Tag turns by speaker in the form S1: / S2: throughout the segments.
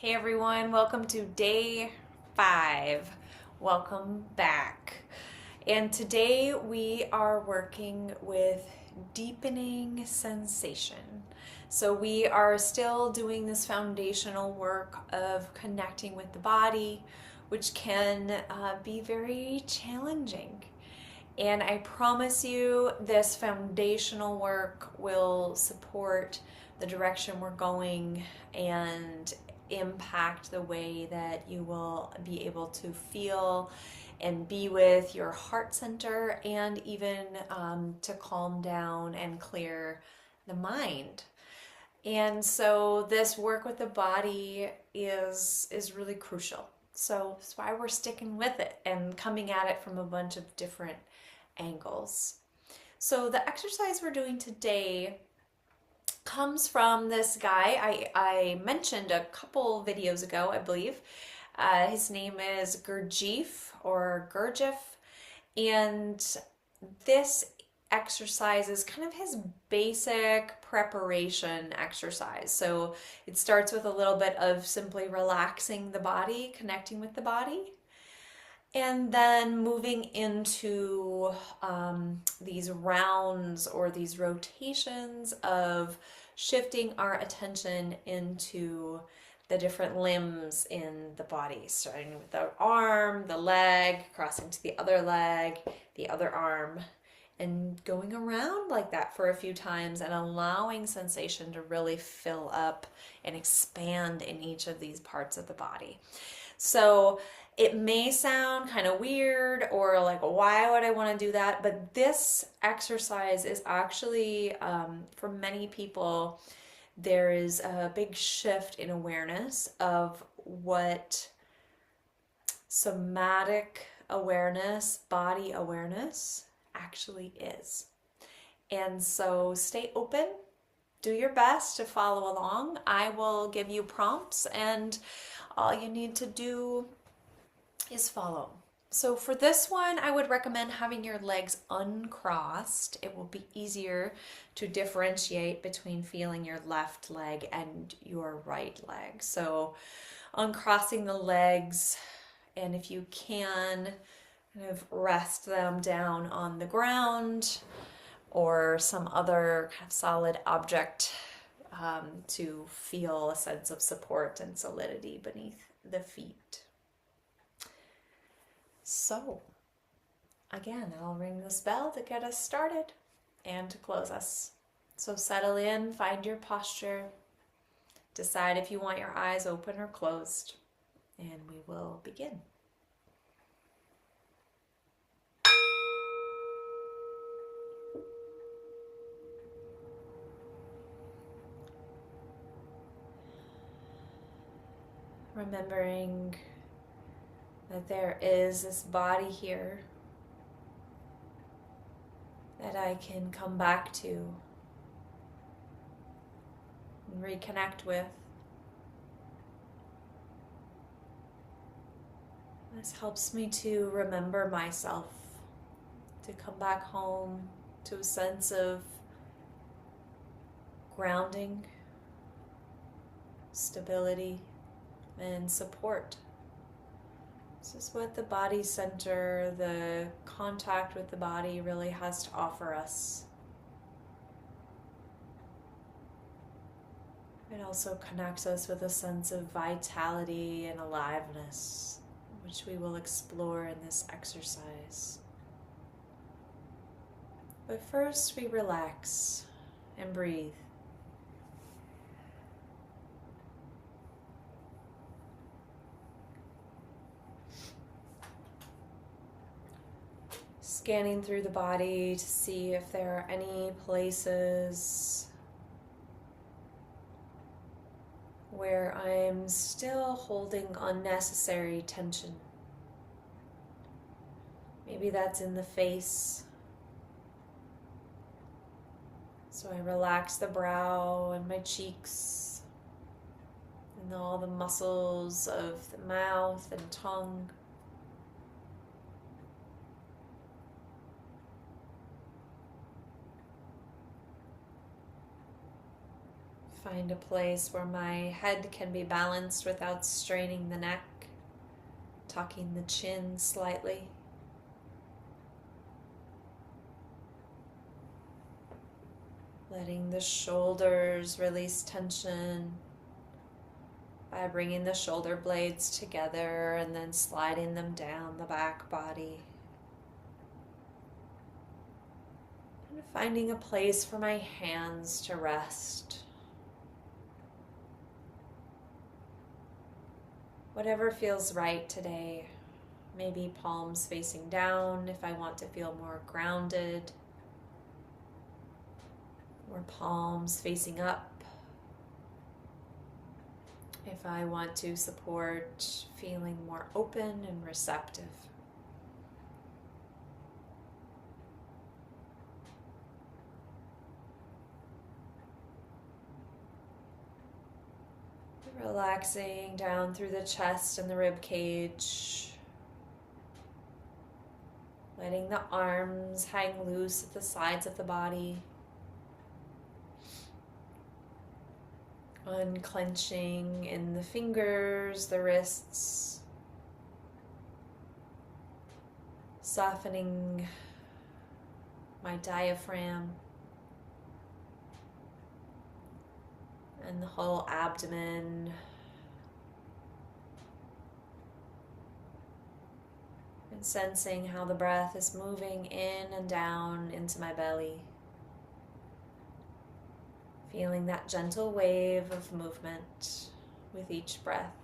S1: Hey everyone, welcome to day 5. Welcome back. And today we are working with deepening sensation. So we are still doing this foundational work of connecting with the body, which can be very challenging. And I promise you, this foundational work will support the direction we're going and impact the way that you will be able to feel and be with your heart center, and even to calm down and clear the mind. And so this work with the body is really crucial. So that's why we're sticking with it and coming at it from a bunch of different angles. So the exercise we're doing today comes from this guy I mentioned a couple videos ago, I believe. His name is Gurdjieff or Gurdjieff, and this exercise is kind of his basic preparation exercise. So it starts with a little bit of simply relaxing the body, connecting with the body, and then moving into these rounds or these rotations of shifting our attention into the different limbs in the body, starting with the arm, the leg, crossing to the leg, the other arm, and going around like that for a few times and allowing sensation to really fill up and expand in each of these parts of the body. So it may sound kind of weird or like, why would I want to do that? But this exercise is actually, for many people, there is a big shift in awareness of what somatic awareness, body awareness actually is. And so stay open. Do your best to follow along. I will give you prompts, and all you need to do is follow. So for this one, I would recommend having your legs uncrossed. It will be easier to differentiate between feeling your left leg and your right leg. So uncrossing the legs, and if you can, kind of rest them down on the ground or some other kind of solid object, to feel a sense of support and solidity beneath the feet. So, again, I'll ring this bell to get us started and to close us. So settle in, find your posture, decide if you want your eyes open or closed, and we will begin. Remembering that there is this body here that I can come back to and reconnect with. This helps me to remember myself, to come back home to a sense of grounding, stability, and support. This is what the body center, the contact with the body, really has to offer us. It also connects us with a sense of vitality and aliveness, which we will explore in this exercise. But first, we relax and breathe. Scanning through the body to see if there are any places where I'm still holding unnecessary tension. Maybe that's in the face. So I relax the brow and my cheeks and all the muscles of the mouth and tongue. Find a place where my head can be balanced without straining the neck, tucking the chin slightly. Letting the shoulders release tension by bringing the shoulder blades together and then sliding them down the back body. And finding a place for my hands to rest. Whatever feels right today. Maybe palms facing down if I want to feel more grounded. Or palms facing up if I want to support feeling more open and receptive. Relaxing down through the chest and the rib cage. Letting the arms hang loose at the sides of the body. Unclenching in the fingers, the wrists. Softening my diaphragm. And the whole abdomen. And sensing how the breath is moving in and down into my belly. Feeling that gentle wave of movement with each breath.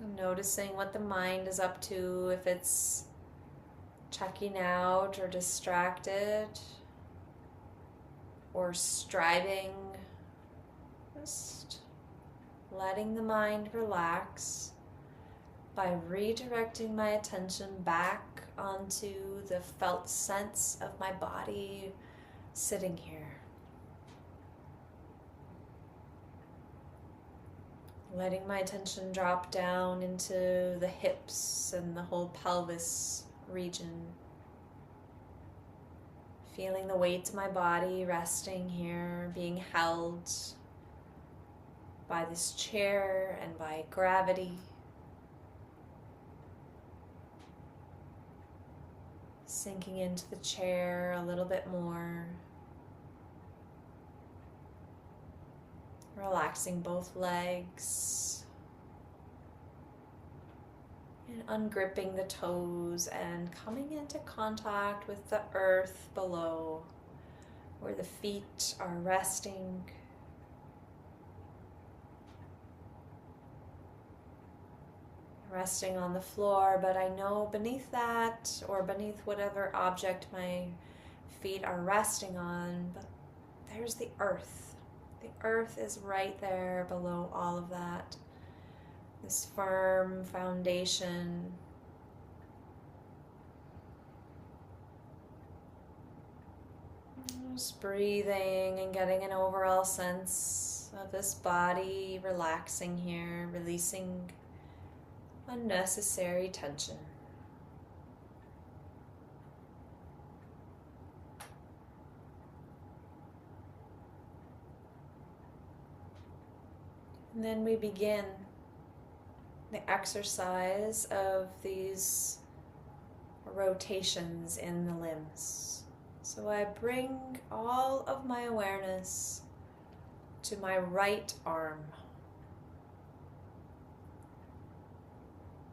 S1: I'm noticing what the mind is up to, if it's checking out or distracted. Or striving, just letting the mind relax by redirecting my attention back onto the felt sense of my body sitting here. Letting my attention drop down into the hips and the whole pelvis region. Feeling the weight of my body resting here, being held by this chair and by gravity. Sinking into the chair a little bit more. Relaxing both legs. And ungripping the toes and coming into contact with the earth below, where the feet are resting. Resting on the floor, but I know beneath that, or beneath whatever object my feet are resting on, but there's the earth. The earth is right there below all of that. This firm foundation. Just breathing and getting an overall sense of this body relaxing here, releasing unnecessary tension. And then we begin the exercise of these rotations in the limbs. So I bring all of my awareness to my right arm.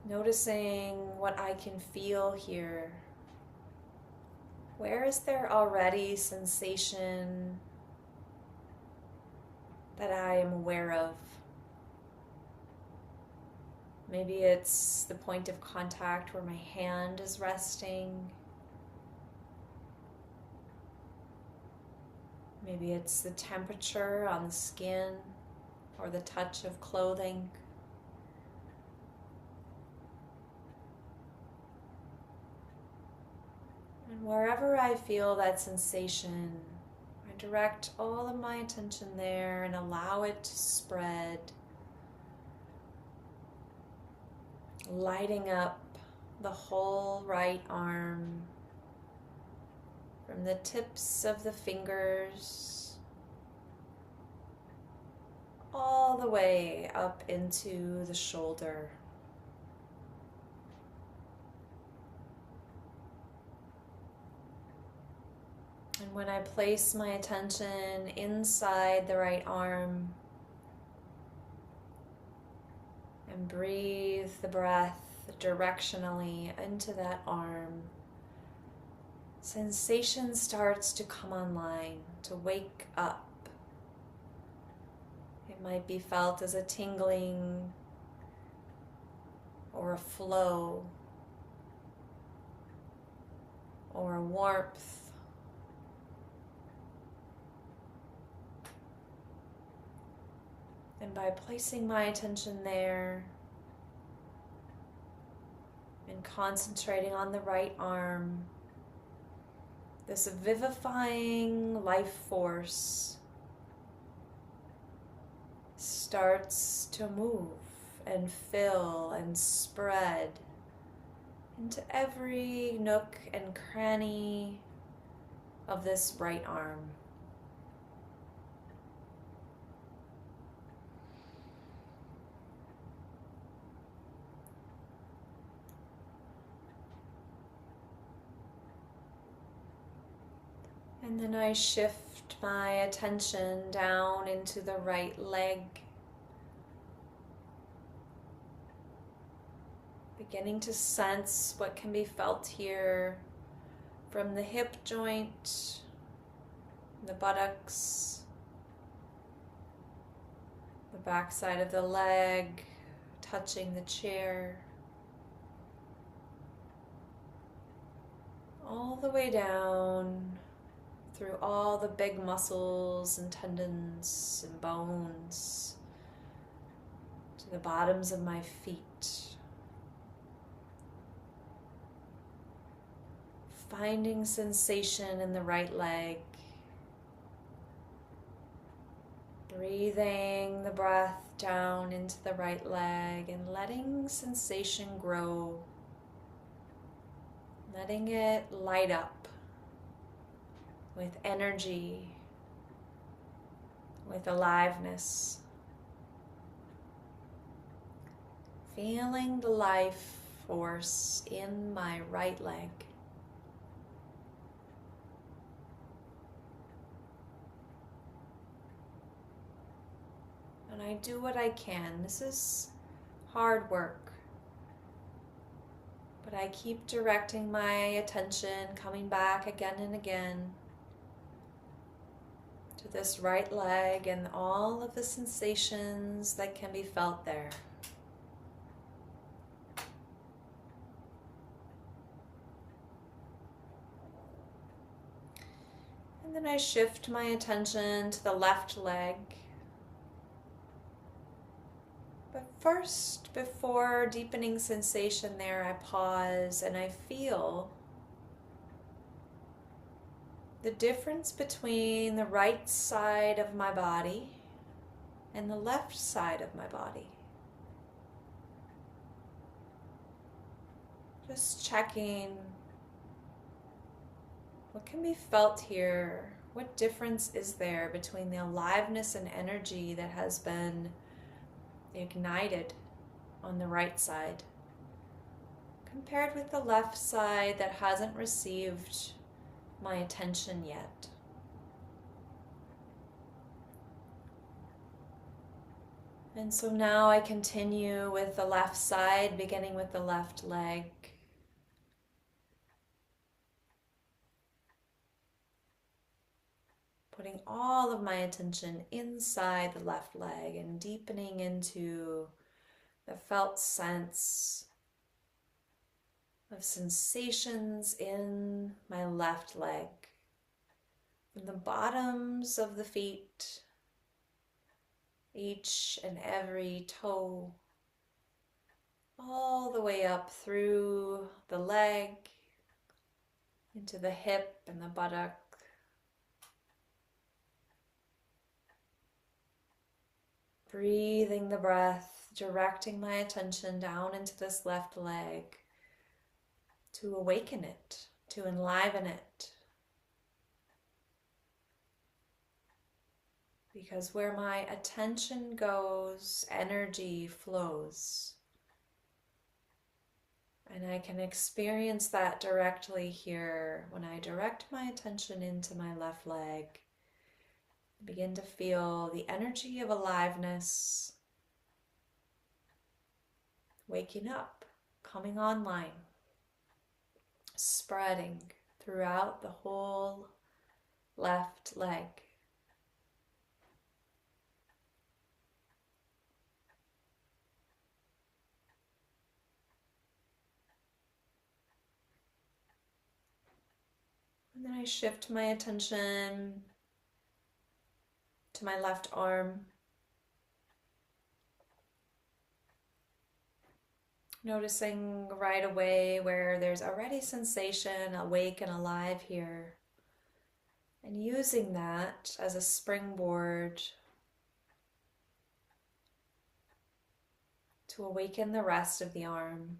S1: Noticing what I can feel here. Where is there already sensation that I am aware of? Maybe it's the point of contact where my hand is resting. Maybe it's the temperature on the skin or the touch of clothing. And wherever I feel that sensation, I direct all of my attention there and allow it to spread, lighting up the whole right arm from the tips of the fingers all the way up into the shoulder. And when I place my attention inside the right arm and breathe the breath directionally into that arm, sensation starts to come online, to wake up. It might be felt as a tingling or a flow or a warmth. And by placing my attention there and concentrating on the right arm, this vivifying life force starts to move and fill and spread into every nook and cranny of this right arm. And then I shift my attention down into the right leg, beginning to sense what can be felt here from the hip joint, the buttocks, the back side of the leg, touching the chair, all the way down through all the big muscles and tendons and bones to the bottoms of my feet. Finding sensation in the right leg. Breathing the breath down into the right leg and letting sensation grow. Letting it light up with energy, with aliveness. Feeling the life force in my right leg. And I do what I can. This is hard work. But I keep directing my attention, coming back again and again to this right leg and all of the sensations that can be felt there. And then I shift my attention to the left leg. But first, before deepening sensation there, I pause and I feel the difference between the right side of my body and the left side of my body. Just checking what can be felt here. What difference is there between the aliveness and energy that has been ignited on the right side compared with the left side that hasn't received my attention yet? And so now I continue with the left side, beginning with the left leg. Putting all of my attention inside the left leg and deepening into the felt sense of sensations in my left leg. From the bottoms of the feet, each and every toe, all the way up through the leg, into the hip and the buttock, Breathing the breath, directing my attention down into this left leg to awaken it, to enliven it. Because where my attention goes, energy flows. And I can experience that directly here when I direct my attention into my left leg. I begin to feel the energy of aliveness waking up, coming online, spreading throughout the whole left leg. And then I shift my attention to my left arm. Noticing right away where there's already sensation awake and alive here. And using that as a springboard to awaken the rest of the arm.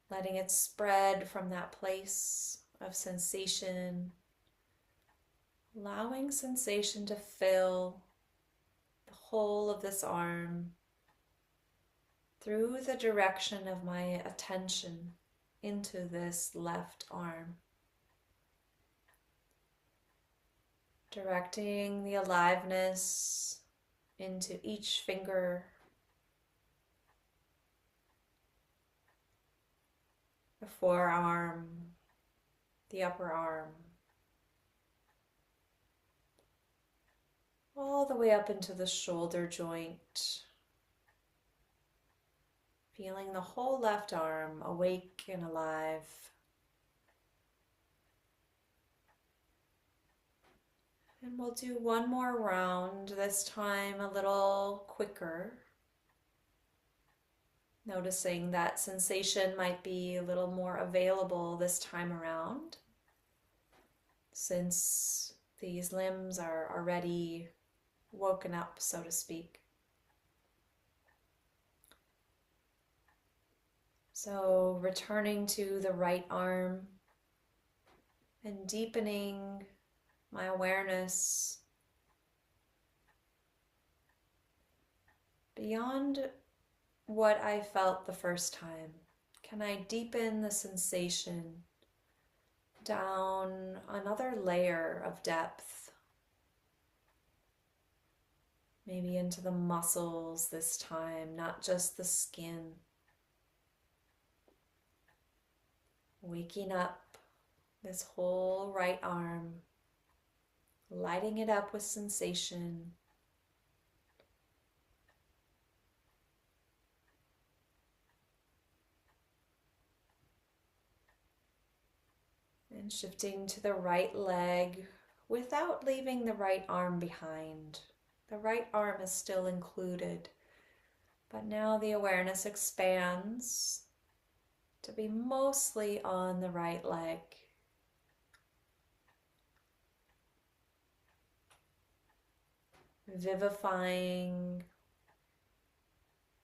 S1: Letting it spread from that place of sensation. Allowing sensation to fill the whole of this arm through the direction of my attention into this left arm. Directing the aliveness into each finger, the forearm, the upper arm, all the way up into the shoulder joint. Feeling the whole left arm awake and alive. And we'll do one more round, this time a little quicker. Noticing that sensation might be a little more available this time around, since these limbs are already woken up, so to speak. So returning to the right arm and deepening my awareness beyond what I felt the first time. Can I deepen the sensation down another layer of depth? Maybe into the muscles this time, not just the skin. Waking up this whole right arm, lighting it up with sensation. And shifting to the right leg without leaving the right arm behind. The right arm is still included, but now the awareness expands to be mostly on the right leg. Vivifying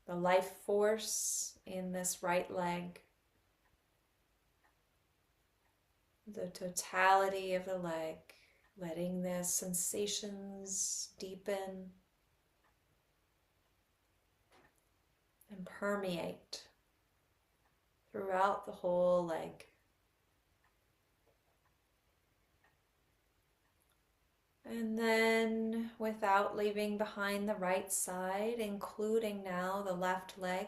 S1: the life force in this right leg. The totality of the leg, letting the sensations deepen and permeate throughout the whole leg. And then, without leaving behind the right side, including now the left leg,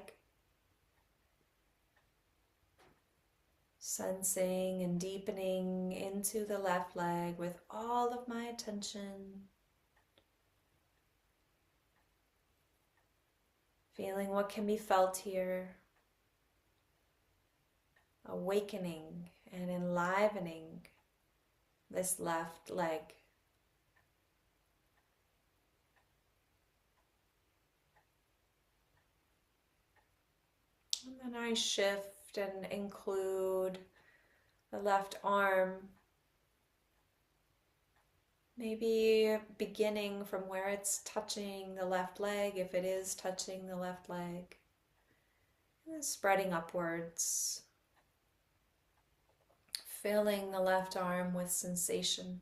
S1: sensing and deepening into the left leg with all of my attention. Feeling what can be felt here. Awakening and enlivening this left leg. And then I shift and include the left arm Maybe beginning from where it's touching the left leg, if it is touching the left leg, and then spreading upwards, filling the left arm with sensation.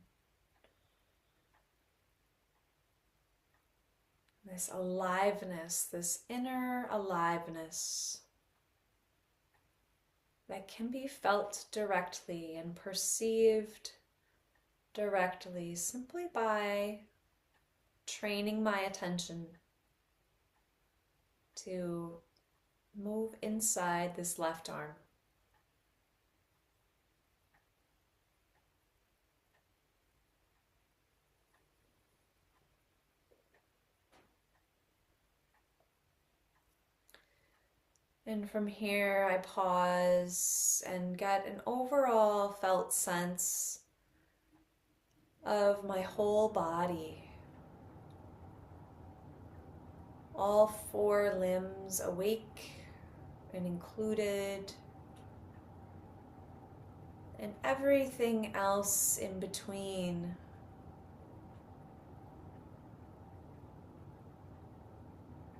S1: This aliveness, this inner aliveness that can be felt directly and perceived directly simply by training my attention to move inside this left arm. And from here, I pause and get an overall felt sense of my whole body. All 4 limbs awake and included, and everything else in between.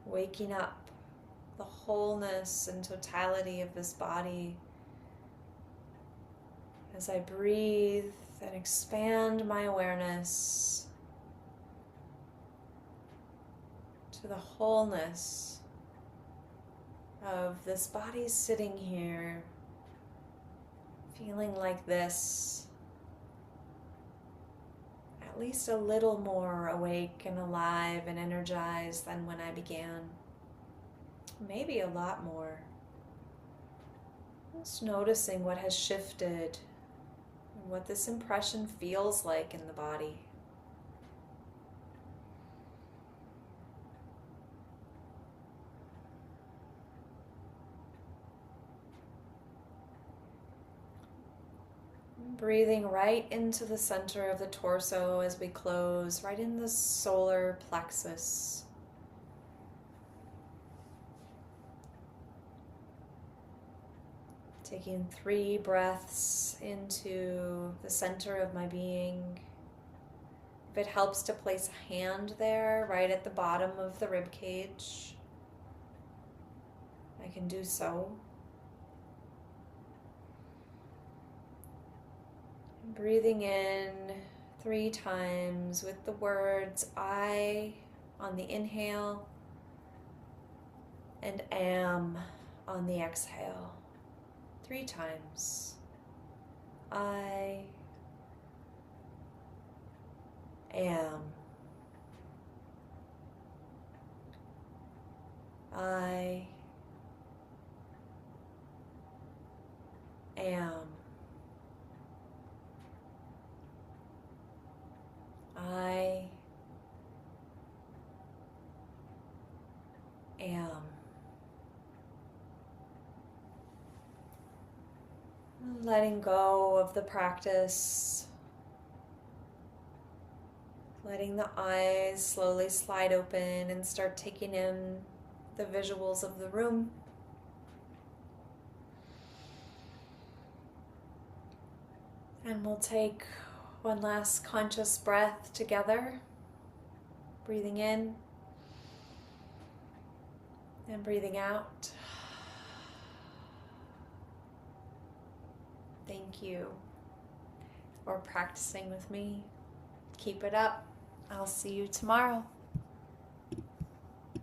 S1: Waking up. The wholeness and totality of this body as I breathe and expand my awareness to the wholeness of this body sitting here, feeling like this, at least a little more awake and alive and energized than when I began. Maybe a lot more. Just noticing what has shifted and what this impression feels like in the body. Breathing right into the center of the torso as we close, right in the solar plexus. Taking 3 breaths into the center of my being. If it helps to place a hand there, right at the bottom of the rib cage, I can do so. Breathing in 3 times with the words I on the inhale and am on the exhale. 3 times. I am. I am. I am. Letting go of the practice. Letting the eyes slowly slide open and start taking in the visuals of the room. And we'll take one last conscious breath together. Breathing in and breathing out. Thank you for practicing with me. Keep it up. I'll see you tomorrow.